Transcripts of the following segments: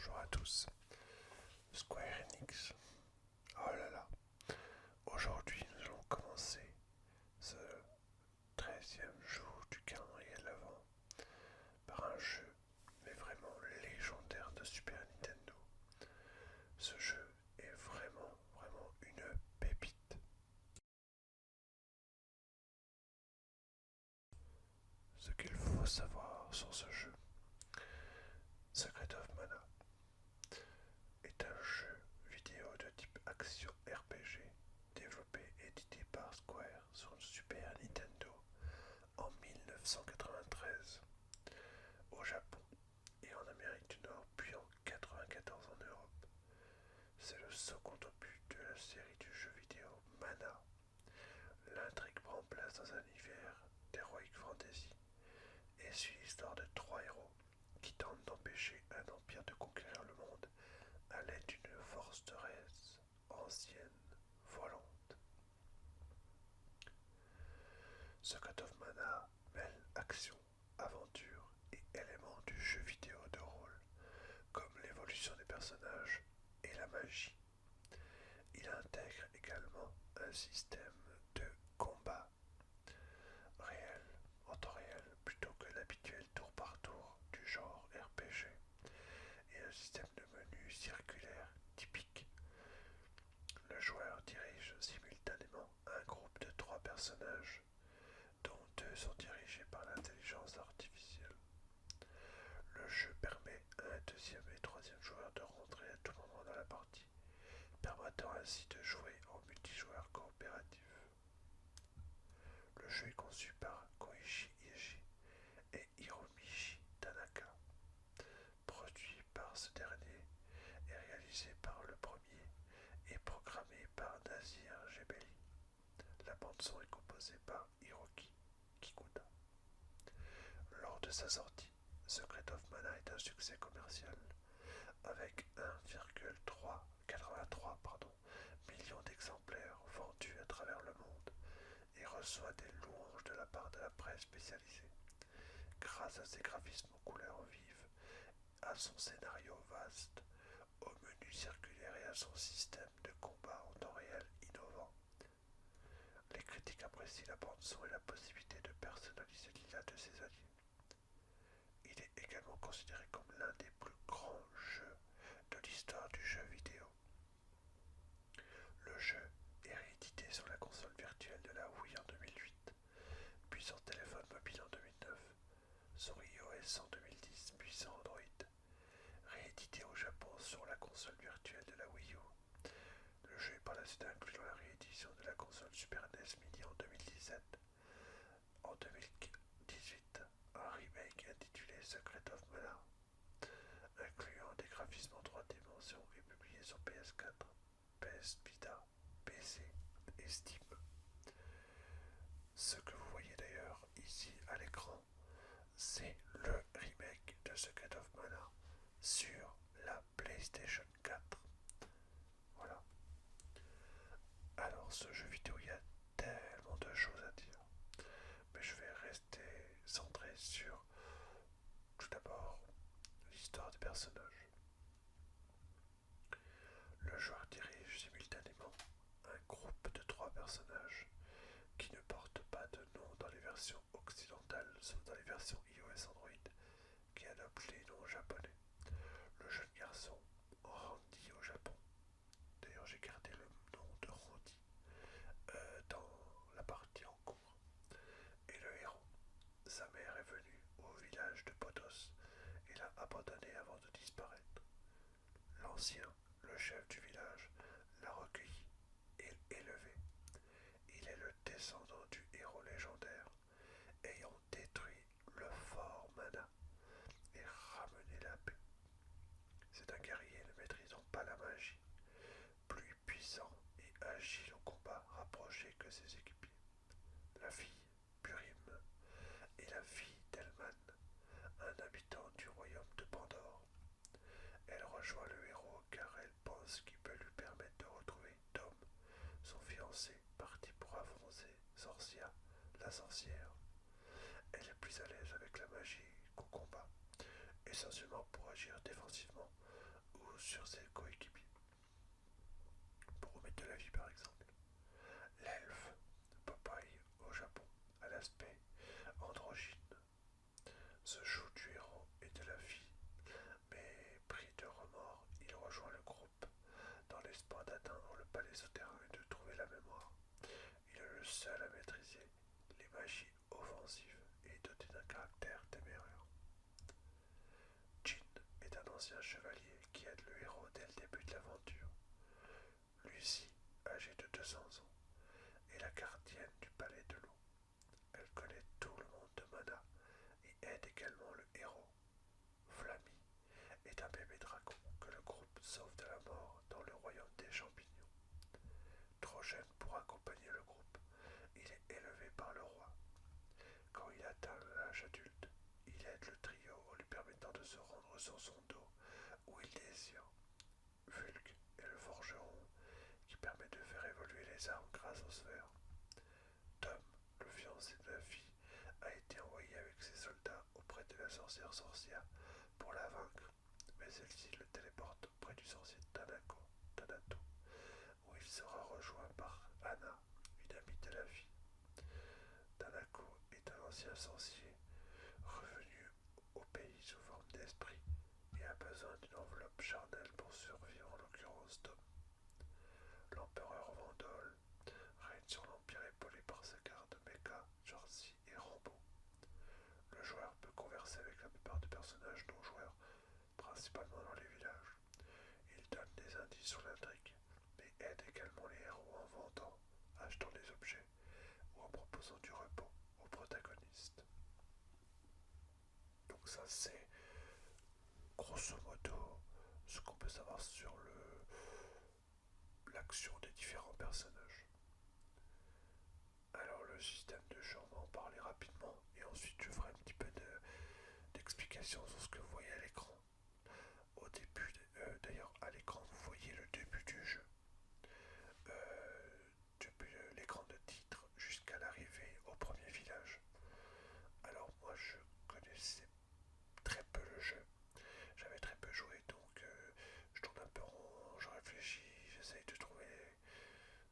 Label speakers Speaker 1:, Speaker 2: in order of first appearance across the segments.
Speaker 1: bonjour à tous. Square Enix. Oh là là. Aujourd'hui, nous allons commencer ce 13e jour du calendrier de l'Avent par un jeu, mais vraiment légendaire de Super Nintendo. Ce jeu est vraiment une pépite. Ce qu'il faut savoir sur ce jeu, Secret of Mana est un jeu vidéo de type action RPG développé et édité par Square sur le Super Nintendo en 1993 au Japon et en Amérique du Nord, puis en 1994 en Europe. C'est le second opus de la série du jeu vidéo Mana. L'intrigue prend place dans un univers d'heroic fantasy et suit l'histoire de trois héros qui tentent d'empêcher un empire de conquérir le monde à l'aide d'une forteresse ancienne volante. Secret of Mana mêle action, aventure et éléments du jeu vidéo de rôle, comme l'évolution des personnages et la magie. Il intègre également un système de combat réel, en temps réel, plutôt que l'habituel tour par tour du genre RPG, et un système de menu circulaire typique. Le joueur dirige simultanément un groupe de 3 personnages, dont 2 sont dirigés par l'intelligence artificielle. Le jeu permet à un deuxième et troisième joueur de rentrer à tout moment dans la partie, permettant ainsi de jouer en multijoueur coopératif. Le jeu est conçu par Koichi Ishii et Hiromichi Tanaka, produit par ce dernier et réalisé par le premier et programmé par Nazir Jebeli. La bande-son est composée par Hiroki Kikuta. Lors de sa sortie, Secret of Mana est un succès commercial avec 1,83 millions d'exemplaires vendus à travers le monde et reçoit des louanges de la part de la presse spécialisée. Grâce à ses graphismes aux couleurs vives, à son scénario vaste, au menu circulaire et à son système de combat en temps réel innovant. Les critiques apprécient la bande-son et la possibilité de personnaliser l'IA de ses alliés. Il est également considéré comme l'un des plus grands jeux de l'histoire du jeu vidéo. Le jeu est réédité sur la console virtuelle de la Wii en 2008, puis sur téléphone mobile en 2009, sur iOS en 2010, puis sur Android. Réédité au Japon sur la console virtuelle de la Wii U. Le jeu est par la suite inclus dans la réédition de la console Super NES Mini en 2017. En 2018, un remake intitulé Secret of Mana, incluant des graphismes en 3 dimensions, est publié sur PS4, PS Vita, PC et Steam. Ce que vous voyez d'ailleurs ici à l'écran, c'est le remake de Secret of Mana sur la PlayStation 4. Voilà. Alors ce jeu vidéo, il y a tellement de choses à dire, mais je vais rester centré sur tout d'abord l'histoire des personnages. Le joueur dirige simultanément un groupe de 3 personnages qui ne portent pas de nom dans les versions occidentales, sauf dans les versions iOS Android qui adoptent les noms japonais. Le jeune garçon, Randy au Japon. D'ailleurs, j'ai gardé le nom de Randy dans la partie en cours. Et le héros, sa mère est venue au village de Potos et l'a abandonné avant de disparaître. L'ancien, le chef du village, l'a recueilli et élevé. Il est le descendant du héros légendaire ayant détruit le fort Mana et ramené la paix. C'est un guerrier ne maîtrisant pas la magie, plus puissant et agile au combat rapproché que ses équipiers. La fille, Purim, est la fille d'Elman, un habitant du royaume de Pandore. Elle rejoint le héros car elle pense qu'il peut lui permettre de retrouver Tom, son fiancé, parti pour affronter Sorcia, la sorcière. Elle est plus à l'aise avec la magie qu'au combat, essentiellement pour agir défensivement sur ses coéquipiers. Pour remettre de la vie par exemple. L'elfe Popeye au Japon, à l'aspect androgyne, se joue du héros et de la fille, mais pris de remords, il rejoint le groupe dans l'espoir d'atteindre le palais souterrain et de trouver la mémoire. Il est le seul à maîtriser les magies offensives et doté d'un caractère téméraire. Jin est un ancien chevalier qui aide le héros dès le début de l'aventure. Lucie, âgée de 200 ans, est la gardienne du palais de l'eau. Elle connaît tout le monde de Mana et aide également le héros. Flammy est un bébé dragon que le groupe sauve de la mort dans le royaume des champignons. Trop jeune pour accompagner le groupe, il est élevé par le roi. Quand il atteint l'âge adulte, il aide le trio en lui permettant de se rendre sur son dos où il désire. Vulk est le forgeron qui permet de faire évoluer les armes grâce aux sphères. Tom, le fiancé de la fille, a été envoyé avec ses soldats auprès de la sorcière pour la vaincre, mais celle-ci le téléporte auprès du sorcier Tanato, où il sera rejoint par Anna, une amie de la fille. Tanako est un ancien sorcier revenu au pays sous forme d'esprit et a besoin d'une enveloppe charnelle pour survivre, en l'occurrence Tom. L'empereur Vandol règne sur l'Empire épaulé par ses gardes Mecha, Jorsi et Rambo. Le joueur peut converser avec la plupart des personnages non joueurs, principalement dans les villages. Il donne des indices sur l'intrigue, mais aide également les héros en vendant, achetant des objets ou en proposant du repos aux protagonistes. Donc ça c'est grosso modo ce qu'on peut savoir sur l'action des différents personnages. Alors le système de jeu, on va en parler rapidement et ensuite je ferai un petit peu d'explication sur ce que vous voyez à l'écran. Au début, d'ailleurs à l'écran vous voyez le début du jeu, depuis l'écran de titre jusqu'à l'arrivée au premier village. Alors moi je connaissais très peu le jeu, j'avais très peu joué donc je tourne un peu rond, je réfléchis, j'essaye de trouver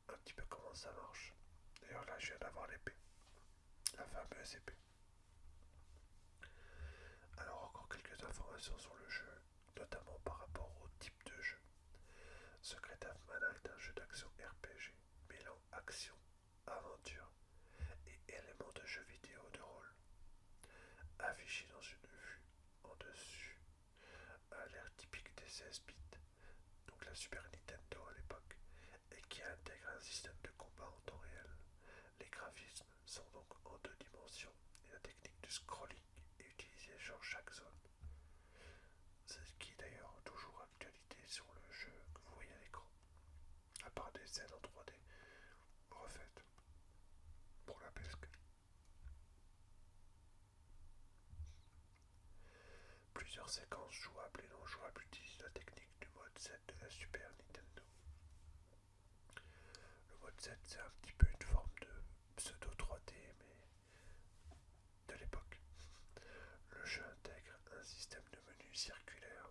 Speaker 1: un petit peu comment ça marche. D'ailleurs là je viens d'avoir l'épée, la fameuse épée. Alors encore quelques informations sur le jeu, notamment par rapport au type de jeu. Secret of Mana est un jeu d'action RPG mêlant action, aventure et éléments de jeux vidéo de rôle. Affiché dans une vue en dessus, à l'ère typique des 16 bits, donc la Super Nintendo à l'époque, et qui intègre un système de combat en temps réel. Les graphismes sont donc en 2 dimensions et la technique de scrolling est utilisée sur chaque zone. C'est ce qui est d'ailleurs toujours actualité sur le jeu que vous voyez à l'écran, à part des scènes en 3D refaites pour la pesque. Plusieurs séquences jouables et non jouables utilisent la technique du mode 7 de la Super Nintendo. Le mode 7 c'est un petit peu une forme de pseudo 3D mais de l'époque. Le jeu intègre un système de menu circulaire,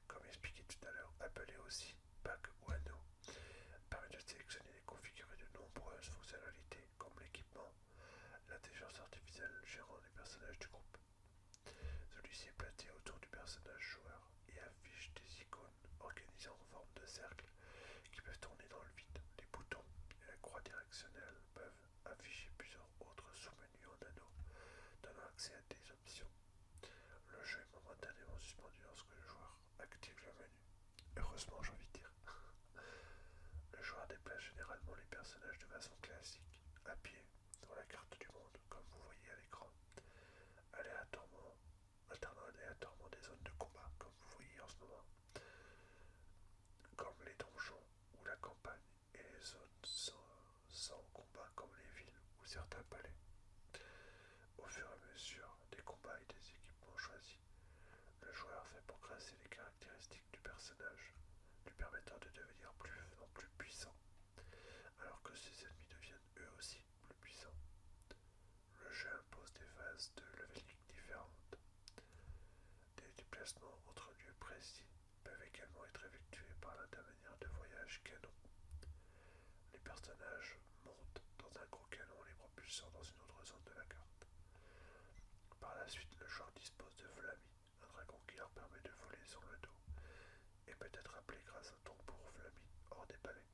Speaker 1: comme expliqué tout à l'heure, appelé aussi pack ou anneau, permet de sélectionner et configurer de nombreuses fonctionnalités comme l'équipement, l'intelligence artificielle gérant les personnages du groupe. Celui-ci est placé autour du personnage joueur et affiche des icônes organisées en forme de cercle qui peuvent tourner dans le vide. Les boutons et la croix directionnelle peuvent afficher plusieurs autres sous-menus en anneau, donnant accès à des options. Le jeu est momentanément suspendu lorsque le joueur active le menu. Heureusement, j'ai envie de dire. Le joueur déplace généralement les personnages de façon classique, à pied, sur la carte du monde, comme vous voyez à l'écran, alternant aléatoirement des zones de combat, comme vous voyez en ce moment, comme les donjons ou la campagne, et les zones sans combat, comme les villes ou certains palais. Au fur et à mesure des combats et des équipements choisis, le joueur fait progresser les caractéristiques du personnage, lui permettant de devenir plus en plus puissant, alors que ses ennemis deviennent eux aussi plus puissants. Le jeu impose des phases de leveling différentes. Des déplacements entre lieux précis peuvent également être personnages montent dans un gros canon les propulsant dans une autre zone de la carte. Par la suite, le joueur dispose de Vlammy, un dragon qui leur permet de voler sur le dos, et peut être appelé grâce au tambour Vlammy hors des palais.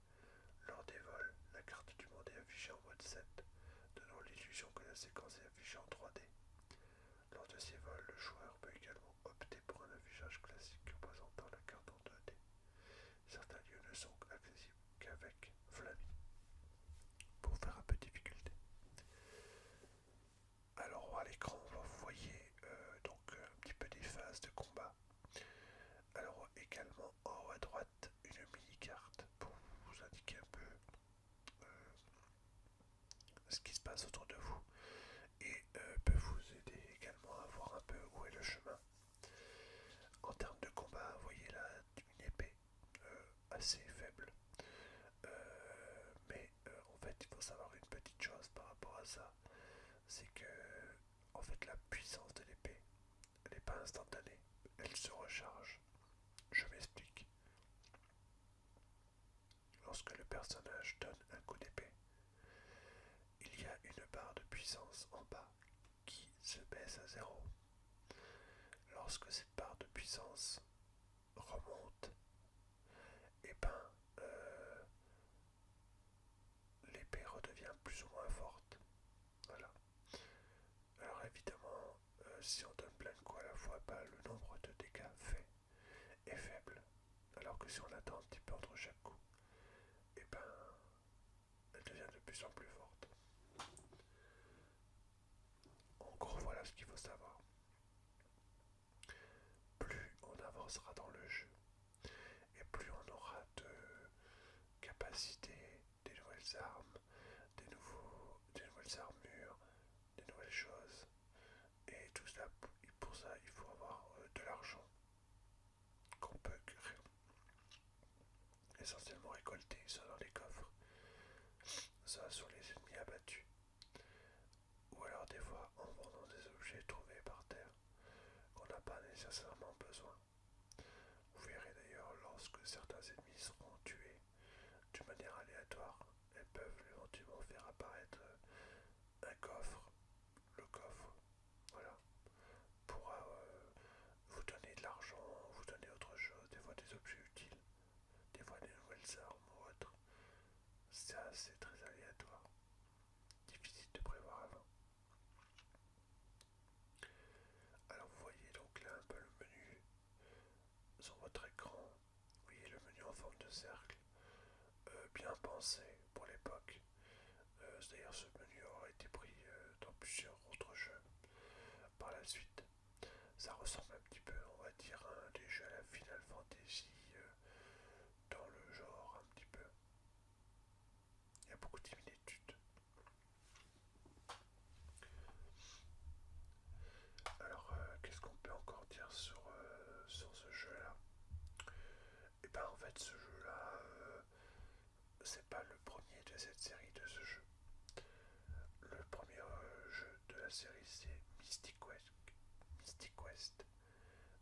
Speaker 1: Lors des vols, la carte du monde est affichée en mode 7, donnant l'illusion que la séquence est affichée en 3D. Lors de ces vols, le joueur peut également opter pour un affichage classique représentant la carte en 2D. Certains lieux ne sont accessibles qu'avec Vlammy, pour faire un peu de difficulté. Alors à l'écran, vous voyez donc un petit peu des phases de combat. Alors également en haut à droite, une mini-carte pour vous indiquer un peu ce qui se passe autour de vous et peut vous aider également à voir un peu où est le chemin. En termes de combat, vous voyez là une épée assez faible, mais en fait il faut savoir une petite chose par rapport à ça, c'est que en fait la puissance de l'épée, elle n'est pas instantanée, elle se recharge. Je m'explique. Lorsque le personnage donne un coup d'épée, il y a une barre de puissance en bas qui se baisse à 0. Lorsque cette barre de puissance remonte, et ben l'épée redevient plus ou moins forte. Voilà. Alors évidemment, si on donne plein de coups à la fois, le nombre de dégâts fait est faible. Alors que si on attend un petit peu entre chaque coup, et ben elle devient de plus en plus forte. En gros, voilà ce qu'il faut savoir. Plus on avancera dans le jeu, et plus on aura de capacités, des nouvelles armes, des nouvelles armures, des nouvelles choses. Et tout cela, pour ça, il faut avoir de l'argent qu'on peut essentiellement récolter, soit dans les coffres, soit sur les ennemis abattus, ou alors des fois en vendant des objets trouvés par terre qu'on n'a pas nécessairement besoin. Vous verrez d'ailleurs, lorsque certains ennemis seront tués de manière aléatoire, elles peuvent éventuellement faire apparaître un coffre, le coffre, voilà, pourra vous donner de l'argent, vous donner autre chose, des fois des objets utiles, des fois des nouvelles armes ou autres. Ça, c'est très aléatoire, difficile de prévoir avant. Alors vous voyez donc là un peu le menu sur votre écran. Vous voyez le menu en forme de cercle, bien pensé pour l'époque. D'ailleurs, ce menu aura été pris dans plusieurs autres jeux par la suite. Ça ressemble un petit peu, on va dire, à des jeux à la Final Fantasy dans le genre un petit peu. Il y a beaucoup de similitudes. Alors, qu'est-ce qu'on peut encore dire sur ce jeu-là? Et ben en fait, ce jeu-là, c'est pas le premier de cette série de ce jeu. Le premier jeu de la série, c'est Mystic Quest. Mystic Quest.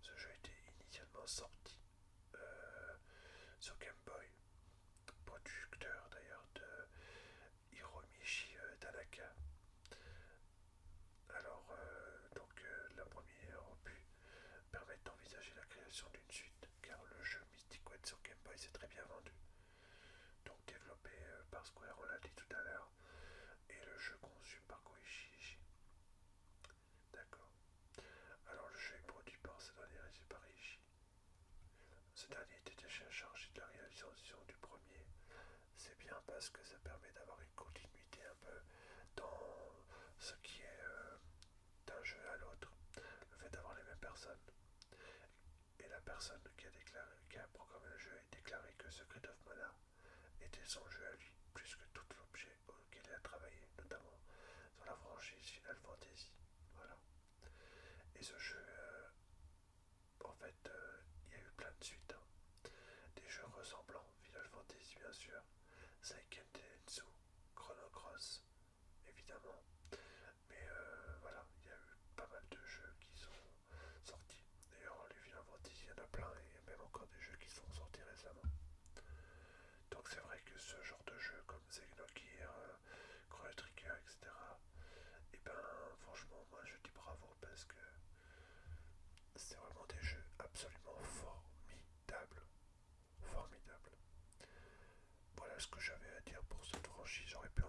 Speaker 1: Ce jeu était initialement sorti sur Game Boy, producteur d'ailleurs de Hiromichi Tanaka. Alors, la première opus permet d'envisager la création d'une suite, car le jeu Mystic Quest sur Game Boy s'est très bien vendu. Donc développé par Square, on l'a dit tout à l'heure, et le jeu conçu par Koichi Ishii. D'accord. Alors le jeu est produit par ce dernier et par Ishii. Ce dernier était déjà chargé de la réalisation du premier. C'est bien parce que ça permet d'avoir une continuité un peu dans ce qui est d'un jeu à l'autre. Le fait d'avoir les mêmes personnes. Et la personne qui a programmé le jeu a déclaré que Secret of Mana était son jeu à lui, plus que tout l'objet auquel il a travaillé, notamment dans la franchise Final Fantasy. Voilà. Et ce jeu, en fait, il y a eu plein de suites. Hein. Des jeux ressemblants, Final Fantasy bien sûr, Seiken Densetsu, Chrono Cross, évidemment. Mais voilà, il y a eu pas mal de jeux qui sont sortis. D'ailleurs, les Final Fantasy, il y en a plein et il y a même encore des jeux qui sont sortis récemment. Donc c'est vrai que ce genre de jeu comme c'est vraiment des jeux absolument formidables. Formidables. Voilà ce que j'avais à dire pour cette franchise. J'aurais pu